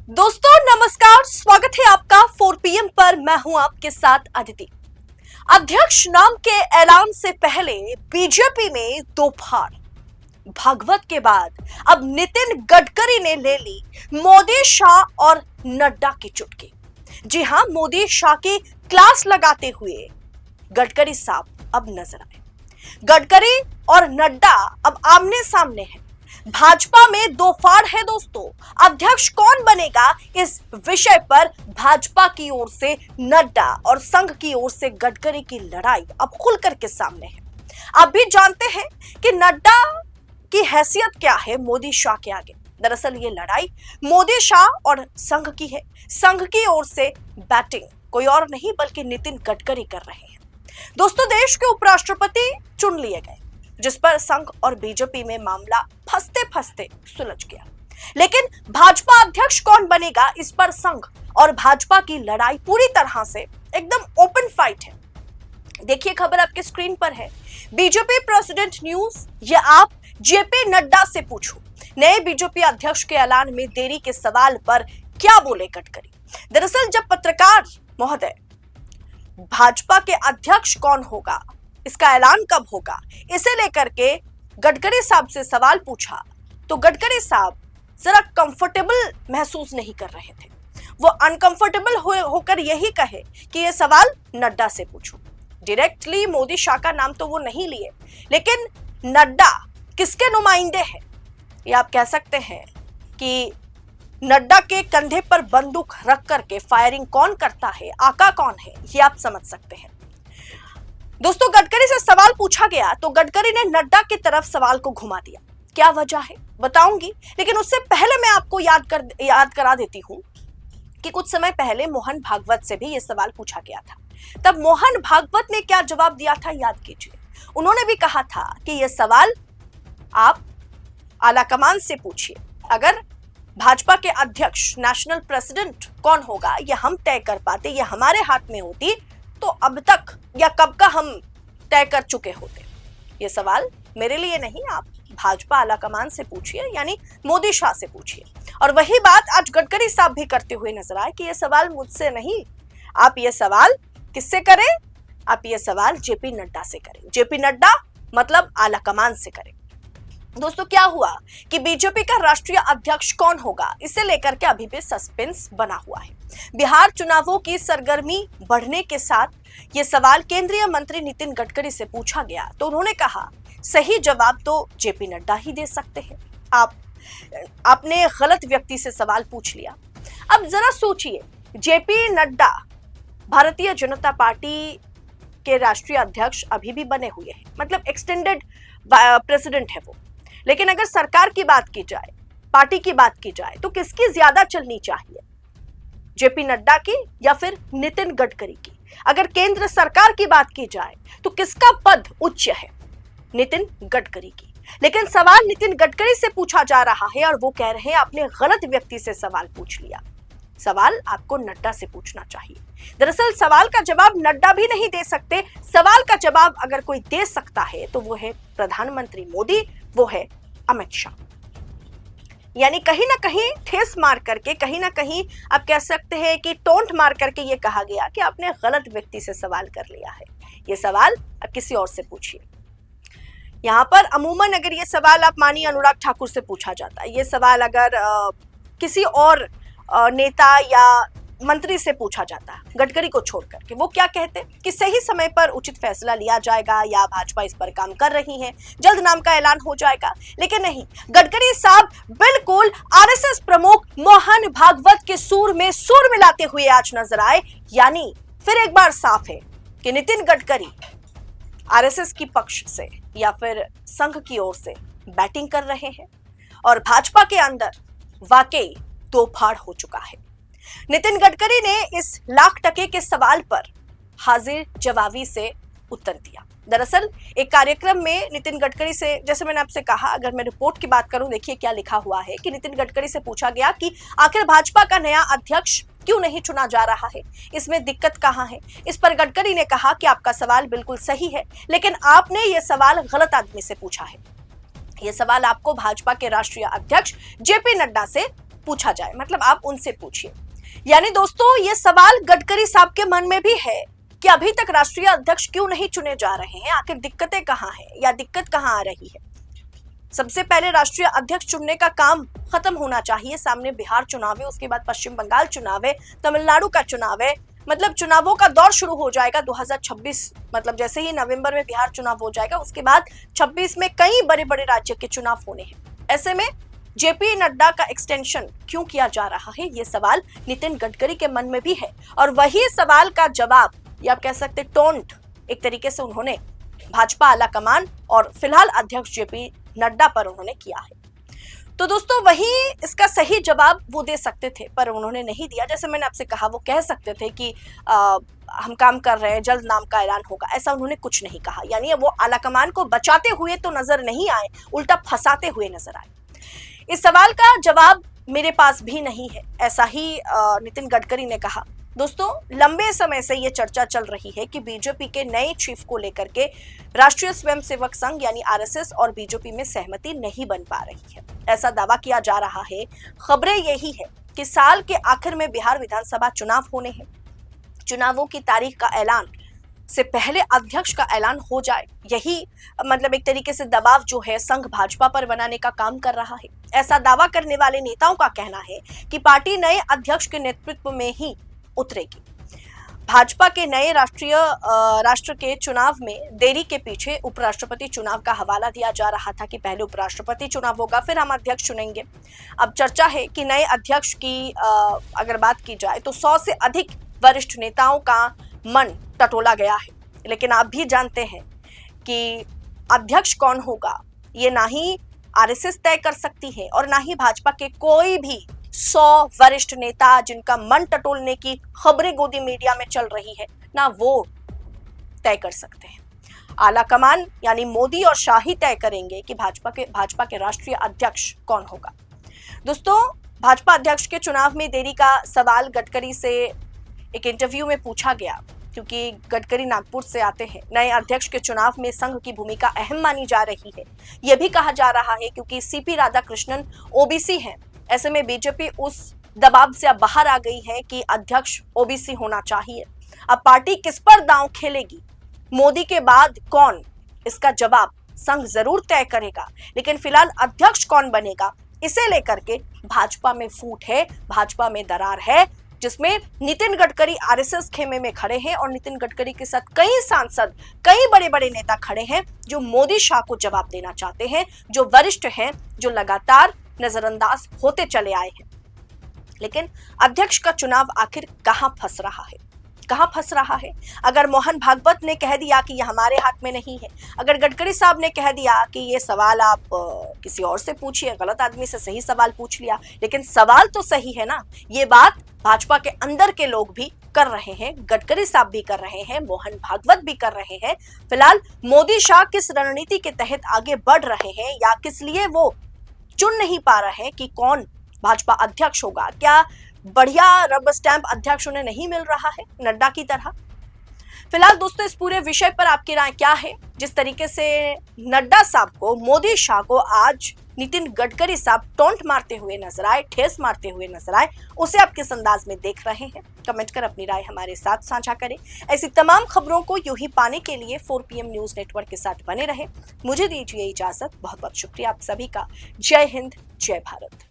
दोस्तों नमस्कार, स्वागत है आपका 4 PM पर। मैं हूं आपके साथ अदिति। अध्यक्ष नाम के ऐलान से पहले बीजेपी में दो फाड़। भागवत के बाद अब नितिन गडकरी ने ले ली मोदी, शाह और नड्डा की चुटकी। जी हां, मोदी शाह की क्लास लगाते हुए गडकरी साहब अब नजर आए। गडकरी और नड्डा अब आमने सामने हैं। भाजपा में दो फाड़ है दोस्तों। अध्यक्ष कौन बनेगा, इस विषय पर भाजपा की ओर से नड्डा और संघ की ओर से गडकरी की लड़ाई अब खुलकर के सामने है। आप भी जानते हैं कि नड्डा की हैसियत क्या है मोदी शाह के आगे। दरअसल ये लड़ाई मोदी शाह और संघ की है। संघ की ओर से बैटिंग कोई और नहीं बल्कि नितिन गडकरी कर रहे हैं। दोस्तों, देश के उपराष्ट्रपति चुन लिए गए, जिस पर संघ और बीजेपी में मामला फंसते फंसते सुलझ गया। लेकिन भाजपा अध्यक्ष कौन बनेगा, इस पर संघ और भाजपा की लड़ाई पूरी तरह से एकदम ओपन फाइट है। देखिए, खबर आपके स्क्रीन पर है। बीजेपी प्रेसिडेंट न्यूज, ये आप जेपी नड्डा से पूछो। नए बीजेपी अध्यक्ष के ऐलान में देरी के सवाल पर क्या बोले गडकरी। दरअसल जब पत्रकार महोदय भाजपा के अध्यक्ष कौन होगा, इसका ऐलान कब होगा, इसे लेकर के गडकरी साहब से सवाल पूछा तो गडकरी साहब जरा कंफर्टेबल महसूस नहीं कर रहे थे। वो अनकंफर्टेबल होकर यही कहे कि ये सवाल नड्डा से पूछो। डायरेक्टली मोदी शाह का नाम तो वो नहीं लिए, लेकिन नड्डा किसके नुमाइंदे हैं, ये आप कह सकते हैं कि नड्डा के कंधे पर बंदूक रख करके फायरिंग कौन करता है, आका कौन है, ये आप समझ सकते हैं। दोस्तों, गडकरी से सवाल पूछा गया तो गडकरी ने नड्डा की तरफ सवाल को घुमा दिया। क्या वजह है बताऊंगी, लेकिन उससे पहले मैं आपको याद करा देती हूं कि कुछ समय पहले मोहन भागवत से भी यह सवाल पूछा गया था। तब मोहन भागवत ने क्या जवाब दिया था, याद कीजिए। उन्होंने भी कहा था कि यह सवाल आप आलाकमान से पूछिए। अगर भाजपा के अध्यक्ष, नेशनल प्रेसिडेंट कौन होगा, यह हम तय कर पाते, यह हमारे हाथ में होती तो अब तक या कब का हम तय कर चुके होते। ये सवाल मेरे लिए नहीं, आप भाजपा आलाकमान से पूछिए, यानी मोदी शाह से पूछिए। और वही बात आज गडकरी साहब भी करते हुए नजर आए कि ये सवाल मुझसे नहीं, आप ये सवाल किससे करें, आप ये सवाल जेपी नड्डा से करें। जेपी नड्डा मतलब आलाकमान से करें। दोस्तों, क्या हुआ कि बीजेपी का राष्ट्रीय अध्यक्ष कौन होगा, इसे लेकर के अभी भी सस्पेंस बना हुआ है। बिहार चुनावों की सरगर्मी बढ़ने के साथ यह सवाल केंद्रीय मंत्री नितिन गडकरी से पूछा गया तो उन्होंने कहा, सही जवाब तो जेपी नड्डा ही दे सकते हैं। आपने गलत व्यक्ति से सवाल पूछ लिया। अब जरा सोचिए, जेपी नड्डा भारतीय जनता पार्टी के राष्ट्रीय अध्यक्ष अभी भी बने हुए हैं, मतलब एक्सटेंडेड प्रेसिडेंट है वो। लेकिन अगर सरकार की बात की जाए, पार्टी की बात की जाए, तो किसकी ज्यादा चलनी चाहिए, जेपी नड्डा की या फिर नितिन गडकरी की? अगर केंद्र सरकार की बात की जाए तो किसका पद उच्च है, नितिन गडकरी की। लेकिन सवाल नितिन गडकरी से पूछा जा रहा है और वो कह रहे हैं आपने गलत व्यक्ति से सवाल पूछ लिया, सवाल आपको नड्डा से पूछना चाहिए। दरअसल सवाल का जवाब नड्डा भी नहीं दे सकते। सवाल का जवाब अगर कोई दे सकता है तो वो है प्रधानमंत्री मोदी, वो है अमित शाह। यानी कहीं ना कहीं ठेस मार करके, कहीं ना कहीं आप कह सकते हैं कि टोंट मार करके ये कहा गया कि आपने गलत व्यक्ति से सवाल कर लिया है, ये सवाल अब किसी और से पूछिए। यहाँ पर अमूमन अगर ये सवाल आप मानिए अनुराग ठाकुर से पूछा जाता, ये सवाल अगर किसी और नेता या मंत्री से पूछा जाता गडकरी को छोड़कर के, वो क्या कहते कि सही समय पर उचित फैसला लिया जाएगा या भाजपा इस पर काम कर रही है, जल्द नाम का ऐलान हो जाएगा। लेकिन नहीं, गडकरी साहब बिल्कुल आरएसएस प्रमुख मोहन भागवत के सुर में सुर मिलाते हुए आज नजर आए। यानी फिर एक बार साफ है कि नितिन गडकरी आरएसएस की पक्ष से या फिर संघ की ओर से बैटिंग कर रहे हैं और भाजपा के अंदर वाकई दो फाड़ हो चुका है। नितिन गडकरी ने इस लाख टके के सवाल पर हाजिर जवाबी से उत्तर दिया। दरअसल एक कार्यक्रम में नितिन गडकरी से, जैसे मैंने आपसे कहा, अगर मैं रिपोर्ट की बात करूं, देखिए क्या लिखा हुआ है कि नितिन गडकरी से पूछा गया कि आखिर भाजपा का नया अध्यक्ष क्यों नहीं चुना जा रहा है, इसमें दिक्कत कहां है। इस पर गडकरी ने कहा कि आपका सवाल बिल्कुल सही है, लेकिन आपने यह सवाल गलत आदमी से पूछा है। यह सवाल आपको भाजपा के राष्ट्रीय अध्यक्ष जेपी नड्डा से पूछा जाए, मतलब आप उनसे पूछिए। यानी दोस्तों ये सवाल गडकरी साहब के मन में भी है कि अभी तक राष्ट्रीय अध्यक्ष क्यों नहीं चुने जा रहे हैं, आखिर दिक्कतें कहाँ हैं या दिक्कत कहाँ आ रही है। सबसे पहले राष्ट्रीय अध्यक्ष चुनने का काम खत्म होना चाहिए। सामने बिहार चुनाव है, उसके बाद पश्चिम बंगाल चुनाव है, तमिलनाडु का चुनाव है, मतलब चुनावों का दौर शुरू हो जाएगा 2026। मतलब जैसे ही नवंबर में बिहार चुनाव हो जाएगा उसके बाद 26 में कई बड़े बड़े राज्य के चुनाव होने हैं। ऐसे में जेपी नड्डा का एक्सटेंशन क्यों किया जा रहा है, ये सवाल नितिन गडकरी के मन में भी है। और वही सवाल का जवाब, या आप कह सकते टोंट, एक तरीके से उन्होंने भाजपा आलाकमान और फिलहाल अध्यक्ष जेपी नड्डा पर उन्होंने किया है। तो दोस्तों वही इसका सही जवाब वो दे सकते थे पर उन्होंने नहीं दिया। जैसे मैंने आपसे कहा, वो कह सकते थे कि हम काम कर रहे हैं, जल्द नाम का ऐलान होगा, ऐसा उन्होंने कुछ नहीं कहा। यानी वो आलाकमान को बचाते हुए तो नजर नहीं आए, उल्टा फंसाते हुए नजर आए। इस सवाल का जवाब मेरे पास भी नहीं है, ऐसा ही नितिन गडकरी ने कहा। दोस्तों लंबे समय से ये चर्चा चल रही है कि बीजेपी के नए चीफ को लेकर के राष्ट्रीय स्वयंसेवक संघ यानी आरएसएस और बीजेपी में सहमति नहीं बन पा रही है। ऐसा दावा किया जा रहा है। खबरें यही है कि साल के आखिर में बिहार विधानसभा चुनाव होने हैं। चुनावों की तारीख का ऐलान से पहले अध्यक्ष का ऐलान हो जाए, यही मतलब एक तरीके से दबाव जो है संघ भाजपा पर बनाने का काम कर रहा है। ऐसा दावा करने वाले नेताओं का कहना है कि पार्टी नए अध्यक्ष के नेतृत्व में ही उतरेगी। भाजपा के नए राष्ट्र के चुनाव में देरी के पीछे उपराष्ट्रपति चुनाव का हवाला दिया जा रहा था कि पहले उपराष्ट्रपति चुनाव होगा फिर हम अध्यक्ष चुनेंगे। अब चर्चा है कि नए अध्यक्ष की अगर बात की जाए तो 100 से अधिक वरिष्ठ नेताओं का मन टटोला गया है। लेकिन आप भी जानते हैं कि अध्यक्ष कौन होगा ये ना ही आरएसएस तय कर सकती है और ना ही भाजपा के कोई भी 100 वरिष्ठ नेता जिनका मन टटोलने की खबरें गोदी मीडिया में चल रही है, ना वो तय कर सकते हैं। आलाकमान यानी मोदी और शाह ही तय करेंगे कि भाजपा के राष्ट्रीय अध्यक्ष कौन होगा। दोस्तों भाजपा अध्यक्ष के चुनाव में देरी का सवाल गडकरी से एक इंटरव्यू में पूछा गया, क्योंकि गडकरी नागपुर से आते हैं। नए अध्यक्ष के चुनाव में संघ की भूमिका अहम मानी जा रही है। यह भी कहा जा रहा है क्योंकि सीपी राधाकृष्णन ओबीसी हैं। ऐसे में बीजेपी उस दबाव से अब बाहर आ गई है कि अध्यक्ष ओबीसी होना चाहिए। अब पार्टी किस पर दांव खेलेगी, मोदी के बाद कौन, इसका जवाब संघ जरूर तय करेगा। लेकिन फिलहाल अध्यक्ष कौन बनेगा इसे लेकर के भाजपा में फूट है, भाजपा में दरार है, जिसमें नितिन गडकरी आरएसएस खेमे में खड़े हैं और नितिन गडकरी के साथ कई सांसद, कई बड़े बड़े नेता खड़े हैं जो मोदी शाह को जवाब देना चाहते हैं, जो वरिष्ठ हैं, जो लगातार नजरअंदाज होते चले आए हैं। लेकिन अध्यक्ष का चुनाव आखिर कहां फंस रहा है, कहां फंस रहा है? अगर मोहन भागवत ने कह दिया कि ये हमारे हाथ में नहीं है, अगर गडकरी साहब ने कह दिया कि ये सवाल आप किसी और से पूछिए, गलत आदमी से सही सवाल पूछ लिया, लेकिन सवाल तो सही है ना। ये बात भाजपा के अंदर के लोग भी कर रहे हैं, गडकरी साहब भी कर रहे हैं, मोहन भागवत भी कर रहे हैं। फिलहाल मोदी शाह किस रणनीति के तहत आगे बढ़ रहे हैं या किस लिए वो चुन नहीं पा रहे हैं कि कौन भाजपा अध्यक्ष होगा, क्या बढ़िया रबर स्टैंप अध्यक्ष उन्हें नहीं मिल रहा है नड्डा की तरह? फिलहाल दोस्तों इस पूरे विषय पर आपकी राय क्या है? जिस तरीके से नड्डा साहब को, मोदी शाह को आज नितिन गडकरी साहब टोंट मारते हुए नजर आए, ठेस मारते हुए नजर आए, उसे आप किस अंदाज में देख रहे हैं? कमेंट कर अपनी राय हमारे साथ साझा करें। ऐसी तमाम खबरों को यूं ही पाने के लिए 4PM न्यूज नेटवर्क के साथ बने रहें। मुझे दीजिए इजाजत। बहुत बहुत शुक्रिया आप सभी का। जय हिंद, जय भारत।